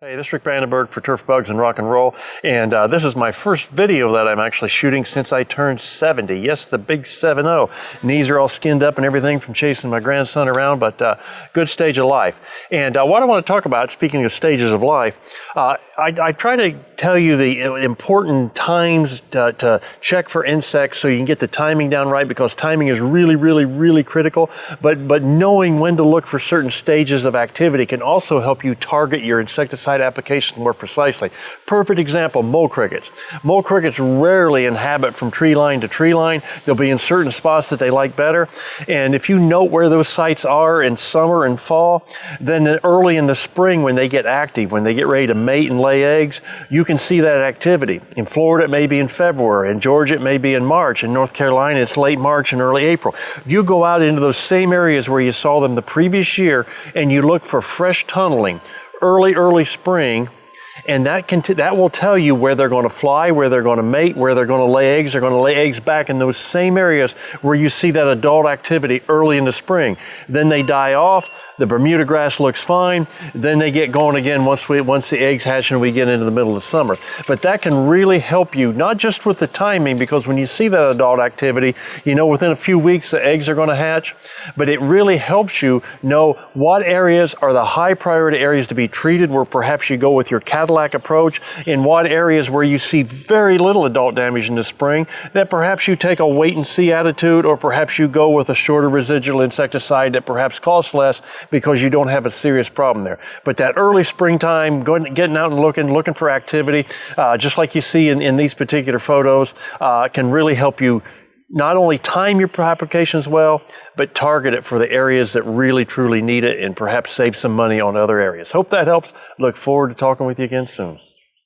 Hey, this is Rick Vandenberg for Turf Bugs and Rock and Roll, and this is my first video that I'm actually shooting since I turned 70. Yes, the big 7-0. Knees are all skinned up and everything from chasing my grandson around, but good stage of life. And what I want to talk about, speaking of stages of life, I try to tell you the important times to check for insects so you can get the timing down right, because timing is really critical. But knowing when to look for certain stages of activity can also help you target your insecticide applications more precisely. Perfect example, mole crickets. Mole crickets rarely inhabit from tree line to tree line. They'll be in certain spots that they like better. And if you note where those sites are in summer and fall, then early in the spring when they get active, when they get ready to mate and lay eggs, you can see that activity. In Florida, it may be in February. In Georgia, it may be in March. In North Carolina, it's late March and early April. You go out into those same areas where you saw them the previous year and you look for fresh tunneling, early spring, and that will tell you where they're going to fly, where they're going to mate, where they're going to lay eggs. They're going to lay eggs back in those same areas where you see that adult activity early in the spring. Then they die off. The Bermuda grass looks fine. Then they get going again once the eggs hatch and we get into the middle of the summer. But that can really help you, not just with the timing, because when you see that adult activity, you know within a few weeks the eggs are going to hatch. But it really helps you know what areas are the high priority areas to be treated, where perhaps you go with your Cadillac approach, in what areas where you see very little adult damage in the spring, that perhaps you take a wait and see attitude, or perhaps you go with a shorter residual insecticide that perhaps costs less because you don't have a serious problem there. But that early springtime, getting out and looking for activity, just like you see in these particular photos, can really help you not only time your applications well, but target it for the areas that really truly need it, and perhaps save some money on other areas. Hope that helps. Look forward to talking with you again soon.